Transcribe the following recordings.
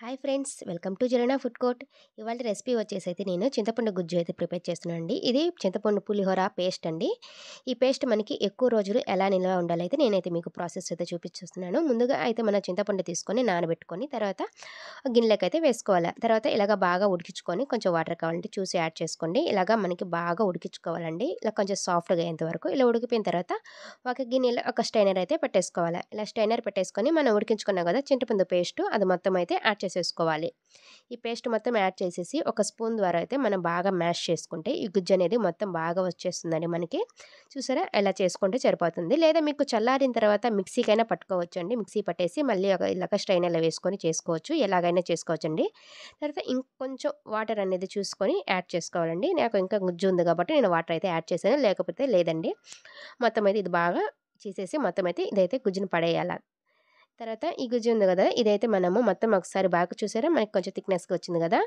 Hi friends, welcome to Zarina food court. ఇవాళ recipe వచ్చేసైతే నేను చింతపండు గుజ్జు అయితే ప్రిపేర్ చేస్తున్నాను అండి. ఇది చింతపండు పులిహోర పేస్ట్ అండి. ఈ పేస్ట్ మనకి ఎక్కువ రోజులు ఎలా నిల్వ ఉండాలైతే నేనైతే మీకు ప్రాసెస్ అయితే చూపించేస్తున్నాను. ముందుగా అయితే మన చింతపండు తీసుకొని నానబెట్టుకొని తర్వాత గిన్నెలకైతే వేసుకోవాలి. తర్వాత ఇలాగ బాగా ఉడికించుకొని కొంచెం వాటర్ కావాలంటే చూసి యాడ్ చేసుకోండి. ఇలాగ మనకి బాగా ఉడికించుకోవాలండి. ఇలా కొంచెం సాఫ్ట్గా అయ్యేంత వరకు ఇలా ఉడికిపోయిన తర్వాత ఒక గిన్నెలో ఒక స్టైనర్ అయితే పెట్టేసుకోవాలి. ఇలా స్టైనర్ పెట్టేసుకొని మనం ఉడికించుకున్నాం కదా చింతపండు పేస్ట్, అది మొత్తం అయితే యాడ్ చేసేసుకోవాలి. ఈ పేస్ట్ మొత్తం యాడ్ చేసేసి ఒక స్పూన్ ద్వారా అయితే మనం బాగా మ్యాష్ చేసుకుంటే ఈ గుజ్జు అనేది మొత్తం బాగా వచ్చేస్తుందండి మనకి. చూసారా, ఎలా చేసుకుంటే సరిపోతుంది. లేదా మీకు చల్లారిన తర్వాత మిక్సీకైనా పట్టుకోవచ్చు అండి. మిక్సీ పట్టేసి మళ్ళీ ఇలాగ స్ట్రైనర్లో వేసుకొని చేసుకోవచ్చు, ఎలాగైనా చేసుకోవచ్చండి. తర్వాత ఇంకొంచెం వాటర్ అనేది చూసుకొని యాడ్ చేసుకోవాలండి. నాకు ఇంకా గుజ్జు ఉంది కాబట్టి నేను వాటర్ అయితే యాడ్ చేశాను, లేకపోతే లేదండి. మొత్తం అయితే ఇది బాగా చేసేసి మొత్తం అయితే ఇదైతే గుజ్జును పడేయాల. తర్వాత ఈ గుజ్జు ఉంది కదా, ఇదైతే మనము మొత్తం ఒకసారి బాగా చూసారా, మనకి కొంచెం థిక్నెస్గా వచ్చింది కదా,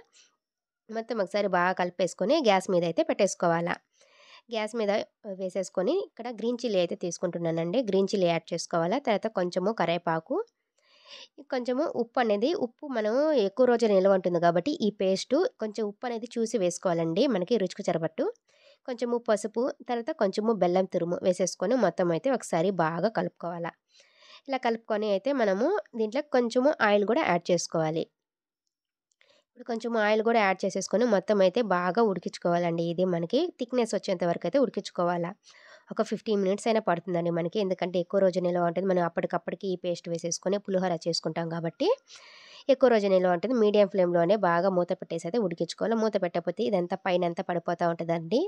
మొత్తం ఒకసారి బాగా కలిపేసుకొని గ్యాస్ మీద అయితే పెట్టేసుకోవాలా. గ్యాస్ మీద వేసేసుకొని ఇక్కడ గ్రీన్ చిల్లీ అయితే తీసుకుంటున్నానండి. గ్రీన్ చిల్లీ యాడ్ చేసుకోవాలా. తర్వాత కొంచెము కరివేపాకు, కొంచెము ఉప్పు అనేది, ఉప్పు మనం ఎక్కువ రోజులు నిల్వ ఉంటుంది కాబట్టి ఈ పేస్టు కొంచెం ఉప్పు అనేది చూసి వేసుకోవాలండి, మనకి రుచికి సరిపట్టు. కొంచెము పసుపు, తర్వాత కొంచెము బెల్లం తురుము వేసేసుకొని మొత్తం అయితే ఒకసారి బాగా కలుపుకోవాలా. ఇలా కలుపుకొని అయితే మనము దీంట్లో కొంచెము ఆయిల్ కూడా యాడ్ చేసుకోవాలి. ఇప్పుడు కొంచెం ఆయిల్ కూడా యాడ్ చేసేసుకొని మొత్తం అయితే బాగా ఉడికించుకోవాలండి. ఇది మనకి థిక్నెస్ వచ్చేంత వరకు అయితే ఉడికించుకోవాలా. ఒక 15 మినిట్స్ అయినా పడుతుందండి మనకి. ఎందుకంటే ఎక్కువ రోజు నిల్వ ఉంటుంది. మనం అప్పటికప్పటికి ఈ పేస్ట్ వేసేసుకొని పులిహోర చేసుకుంటాం కాబట్టి ఎక్కువ రోజు నిల్వ ఉంటుంది. మీడియం ఫ్లేమ్‌లోనే బాగా మూత పెట్టేసి అయితే ఉడికించుకోవాలి. మూత పెట్టకపోతే ఇదంతా పైనంతా పడిపోతా ఉంటదండి.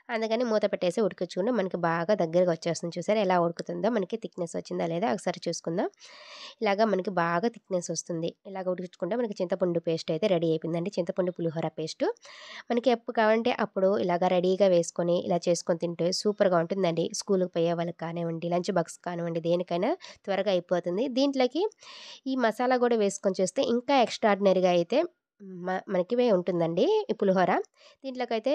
అందుకని మూత పెట్టేసి ఉడికించుకుంటే మనకి బాగా దగ్గరగా వచ్చేస్తుంది. చూసారా ఎలా ఉడుకుతుందో, మనకి థిక్నెస్ వచ్చిందా లేదా ఒకసారి చూసుకుందాం. ఇలాగ మనకి బాగా థిక్నెస్ వస్తుంది. ఇలాగ ఉడికించుకుంటే మనకి చింతపండు పేస్ట్ అయితే రెడీ అయిపోయిందండి. చింతపండు పులిహోర పేస్టు. మనకి ఎప్పుడు కావాలంటే అప్పుడు ఇలాగ రెడీగా వేసుకొని ఇలా చేసుకొని తింటే సూపర్‌గా ఉంటుందండి. స్కూలుకి పోయే వాళ్ళకి కానివ్వండి, లంచ్ బాక్స్ కానివ్వండి, దేనికైనా త్వరగా అయిపోతుంది. దీంట్లోకి ఈ మసాలా కూడా వేసుకొని చేస్తే ఇంకా ఎక్స్ట్రార్డినరీగా అయితే మనకి ఉంటుందండి ఈ పులిహోర. దీంట్లోకైతే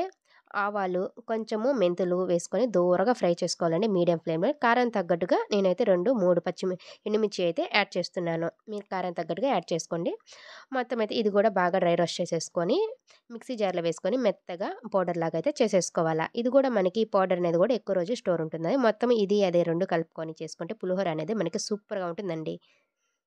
ఆవాలు, కొంచెము మెంతులు వేసుకొని దోరగా ఫ్రై చేసుకోవాలండి మీడియం ఫ్లేమ్‌లో. కారం తగ్గట్టుగా నేనైతే 2, 3 ఎండుమిర్చి అయితే యాడ్ చేస్తున్నాను. మీరు కారం తగ్గట్టుగా యాడ్ చేసుకోండి. మొత్తం అయితే ఇది కూడా బాగా డ్రై రోస్ట్ చేసేసుకొని మిక్సీ జార్‌లో వేసుకొని మెత్తగా పౌడర్ లాగా అయితే చేసేసుకోవాలా. ఇది కూడా మనకి పౌడర్ అనేది కూడా ఎక్కువ రోజు స్టోర్ ఉంటుంది. మొత్తం ఇది అదే 2 కలుపుకొని చేసుకుంటే పులిహోర అనేది మనకి సూపర్‌గా ఉంటుందండి.